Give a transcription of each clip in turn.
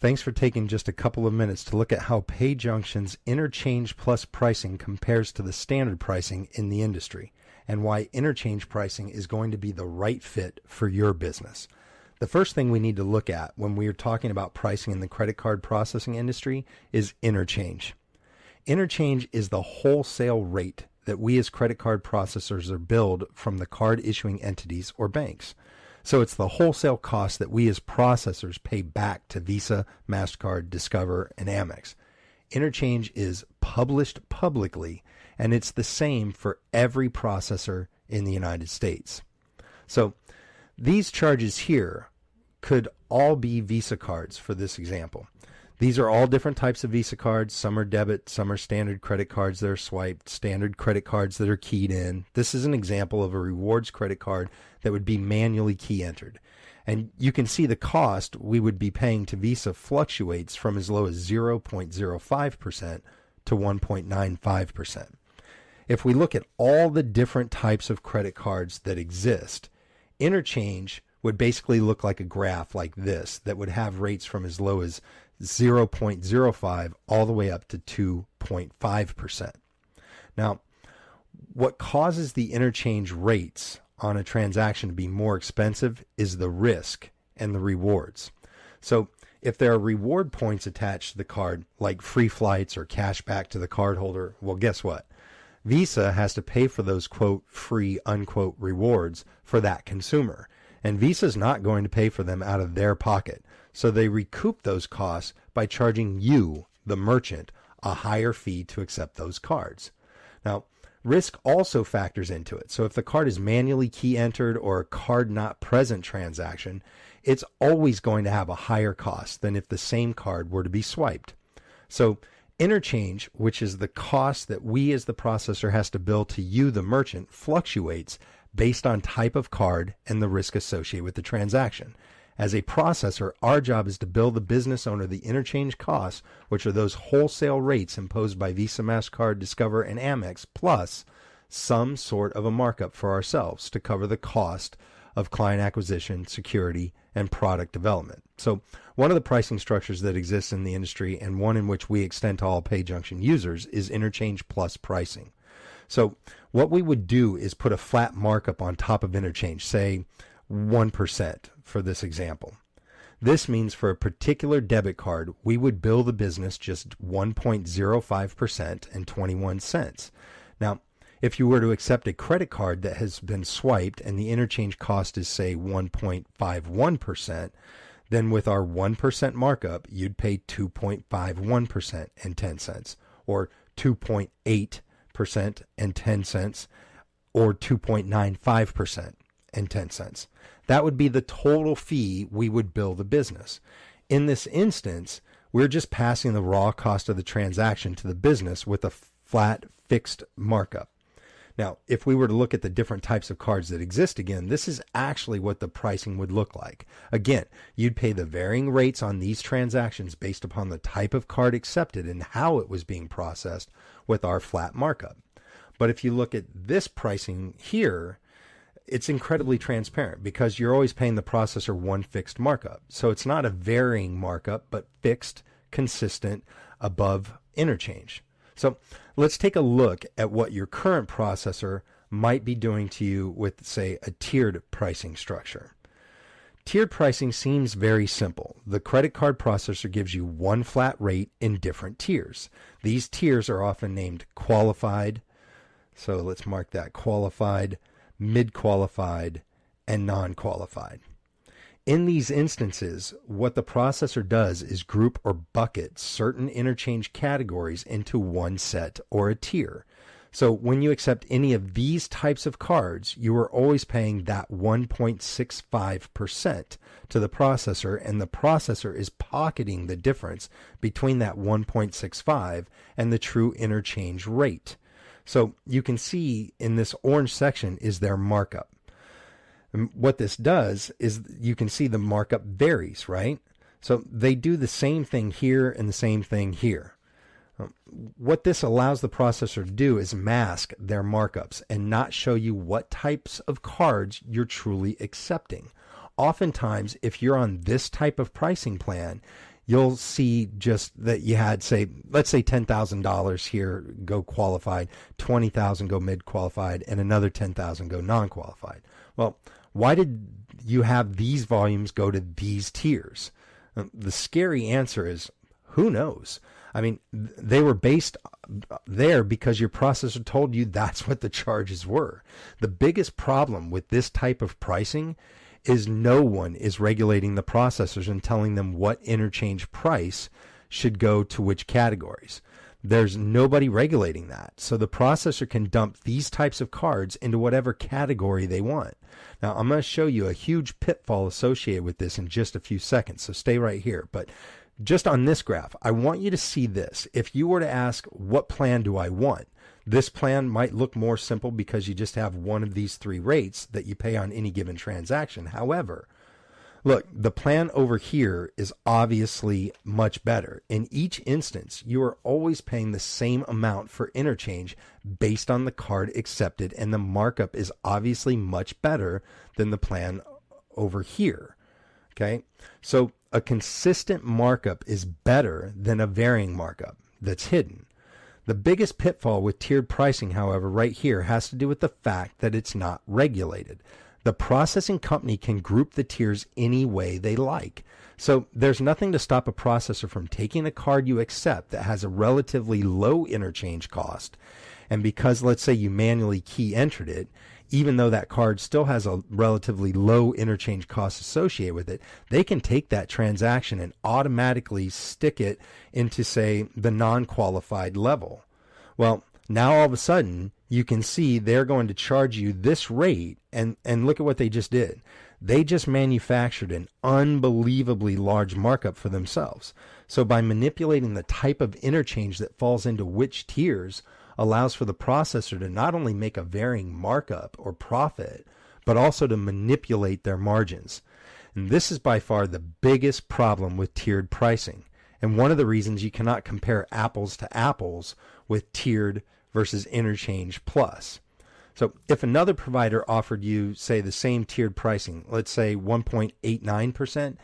Thanks for taking just a couple of minutes to look at how PayJunction's Interchange Plus pricing compares to the standard pricing in the industry, and why interchange pricing is going to be the right fit for your business. The first thing we need to look at when we are talking about pricing in the credit card processing industry is interchange. Interchange is the wholesale rate that we as credit card processors are billed from the card issuing entities or banks. So it's the wholesale cost that we as processors pay back to Visa, MasterCard, Discover, and Amex. Interchange is published publicly, and it's the same for every processor in the United States. So these charges here could all be Visa cards for this example. These are all different types of Visa cards. Some are debit, some are standard credit cards that are swiped, standard credit cards that are keyed in. This is an example of a rewards credit card that would be manually key entered. And you can see the cost we would be paying to Visa fluctuates from as low as 0.05% to 1.95%. If we look at all the different types of credit cards that exist, interchange would basically look like a graph like this that would have rates from as low as 0.05 all the way up to 2.5%. Now, what causes the interchange rates on a transaction to be more expensive is the risk and the rewards. So if there are reward points attached to the card, like free flights or cash back to the cardholder, well, guess what? Visa has to pay for those, quote, free, unquote, rewards for that consumer. And Visa's not going to pay for them out of their pocket. So they recoup those costs by charging you, the merchant, a higher fee to accept those cards. Now, risk also factors into it. So if the card is manually key entered or a card not present transaction, it's always going to have a higher cost than if the same card were to be swiped. So interchange, which is the cost that we as the processor has to bill to you, the merchant, fluctuates based on type of card and the risk associated with the transaction. As a processor, our job is to bill the business owner the interchange costs, which are those wholesale rates imposed by Visa, MasterCard, Discover, and Amex, plus some sort of a markup for ourselves to cover the cost of client acquisition, security, and product development. So one of the pricing structures that exists in the industry, and one in which we extend to all PayJunction users, is interchange plus pricing. So what we would do is put a flat markup on top of interchange, say 1% for this example. This means for a particular debit card, we would bill the business just 1.05% and 21 cents. Now, if you were to accept a credit card that has been swiped and the interchange cost is, say, 1.51%, then with our 1% markup, you'd pay 2.51% and 10 cents, or 2.8% and 10 cents, or 2.95% and 10 cents. That would be the total fee we would bill the business. In this instance, we're just passing the raw cost of the transaction to the business with a flat fixed markup. Now, if we were to look at the different types of cards that exist again, this is actually what the pricing would look like. Again, you'd pay the varying rates on these transactions based upon the type of card accepted and how it was being processed with our flat markup. But if you look at this pricing here, it's incredibly transparent because you're always paying the processor one fixed markup. So it's not a varying markup, but fixed, consistent, above interchange. So let's take a look at what your current processor might be doing to you with, say, a tiered pricing structure. Tiered pricing seems very simple. The credit card processor gives you one flat rate in different tiers. These tiers are often named qualified. So let's mark that: qualified, mid-qualified, and non-qualified. In these instances, what the processor does is group or bucket certain interchange categories into one set or a tier. So when you accept any of these types of cards, you are always paying that 1.65% to the processor, and the processor is pocketing the difference between that 1.65 and the true interchange rate. So you can see in this orange section is their markup. And what this does is you can see the markup varies, right? So they do the same thing here and the same thing here. What this allows the processor to do is mask their markups and not show you what types of cards you're truly accepting. Oftentimes, if you're on this type of pricing plan, you'll see just that you had, say, let's say $10,000 here go qualified, 20,000 go mid qualified, and another 10,000 go non-qualified. Well, why did you have these volumes go to these tiers? The scary answer is, who knows? I mean, they were based there because your processor told you that's what the charges were. The biggest problem with this type of pricing is no one is regulating the processors and telling them what interchange price should go to which categories. There's nobody regulating that. So the processor can dump these types of cards into whatever category they want. Now, I'm going to show you a huge pitfall associated with this in just a few seconds, so stay right here. But just on this graph, I want you to see this. If you were to ask, what plan do I want? This plan might look more simple because you just have one of these three rates that you pay on any given transaction. However, look, the plan over here is obviously much better. In each instance, you are always paying the same amount for interchange based on the card accepted, and the markup is obviously much better than the plan over here. Okay, so a consistent markup is better than a varying markup that's hidden. The biggest pitfall with tiered pricing, however, right here has to do with the fact that it's not regulated. The processing company can group the tiers any way they like. So there's nothing to stop a processor from taking a card you accept that has a relatively low interchange cost, and because, let's say, you manually key entered it, even though that card still has a relatively low interchange cost associated with it, they can take that transaction and automatically stick it into, say, the non-qualified level. Well, now all of a sudden, you can see they're going to charge you this rate, and look at what they just did. They just manufactured an unbelievably large markup for themselves. So by manipulating the type of interchange that falls into which tiers, allows for the processor to not only make a varying markup or profit, but also to manipulate their margins. And this is by far the biggest problem with tiered pricing, and one of the reasons you cannot compare apples to apples with tiered versus interchange plus. So if another provider offered you, say, the same tiered pricing, let's say 1.89%,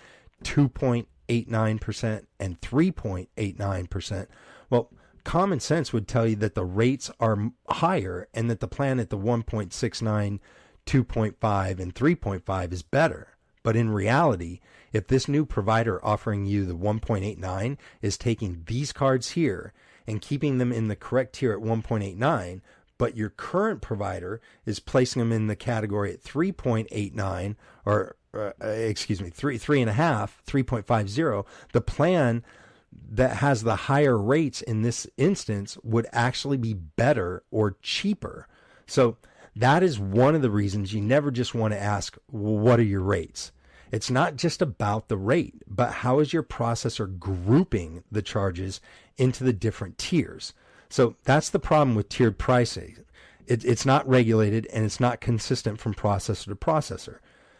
2.89%, and 3.89%, well, common sense would tell you that the rates are higher and that the plan at the 1.69, 2.5, and 3.5 is better. But in reality, if this new provider offering you the 1.89 is taking these cards here and keeping them in the correct tier at 1.89, but your current provider is placing them in the category at 3.89 or 3.5, 3.50, the plan that has the higher rates in this instance would actually be better or cheaper. So that is one of the reasons you never just want to ask, well, what are your rates? It's not just about the rate, but how is your processor grouping the charges into the different tiers? So that's the problem with tiered pricing. It's not regulated and it's not consistent from processor to processor.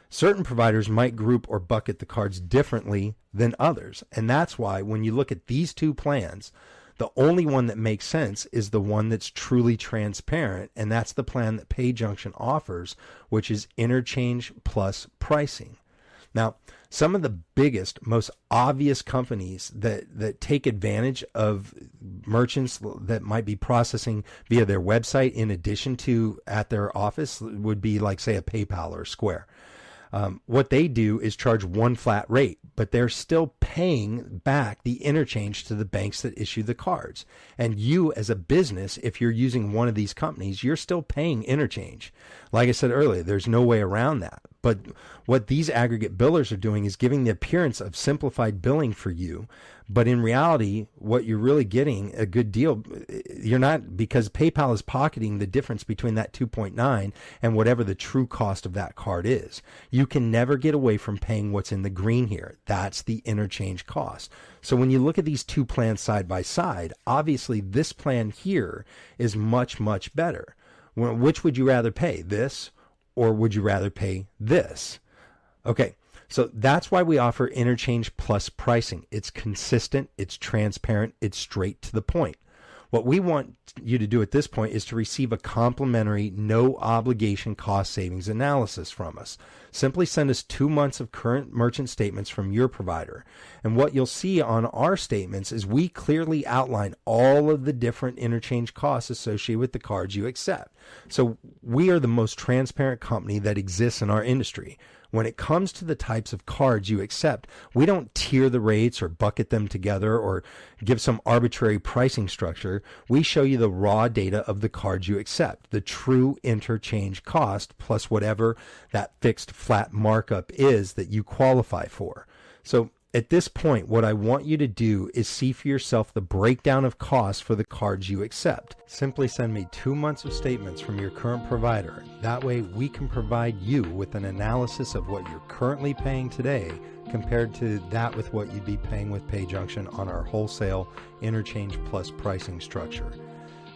Certain providers might group or bucket the cards differently than others. And that's why when you look at these two plans, the only one that makes sense is the one that's truly transparent. And that's the plan that PayJunction offers, which is interchange plus pricing. Now, some of the biggest, most obvious companies that take advantage of merchants that might be processing via their website in addition to at their office would be like, say, a PayPal or Square. What they do is charge one flat rate, but they're still paying back the interchange to the banks that issue the cards. And you as a business, if you're using one of these companies, you're still paying interchange. Like I said earlier, there's no way around that. But what these aggregate billers are doing is giving the appearance of simplified billing for you. But in reality, what you're really getting a good deal, you're not, because PayPal is pocketing the difference between that 2.9 and whatever the true cost of that card is. You can never get away from paying what's in the green here. That's the interchange cost. So when you look at these two plans side by side, obviously this plan here is much, much better. Which would you rather pay, this or would you rather pay this? Okay. So that's why we offer interchange plus pricing. It's consistent, it's transparent, it's straight to the point. What we want you to do at this point is to receive a complimentary, no obligation cost savings analysis from us. Simply send us 2 months of current merchant statements from your provider. And what you'll see on our statements is we clearly outline all of the different interchange costs associated with the cards you accept. So we are the most transparent company that exists in our industry. When it comes to the types of cards you accept, we don't tier the rates or bucket them together or give some arbitrary pricing structure. We show you the raw data of the cards you accept, the true interchange cost plus whatever that fixed flat markup is that you qualify for. So at this point, what I want you to do is see for yourself the breakdown of costs for the cards you accept. Simply send me 2 months of statements from your current provider. That way we can provide you with an analysis of what you're currently paying today compared to that with what you'd be paying with PayJunction on our wholesale interchange plus pricing structure.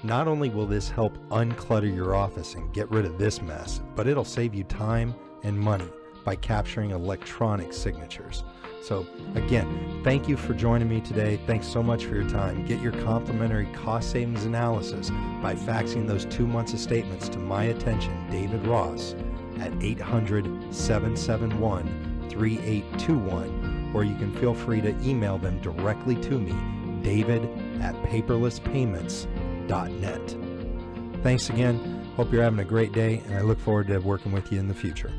Not only will this help unclutter your office and get rid of this mess, but it'll save you time and money by capturing electronic signatures. So again, thank you for joining me today. Thanks so much for your time. Get your complimentary cost savings analysis by faxing those 2 months of statements to my attention, David Ross, at 800-771-3821, or you can feel free to email them directly to me, david@paperlesspayments.net. Thanks again. Hope you're having a great day, and I look forward to working with you in the future.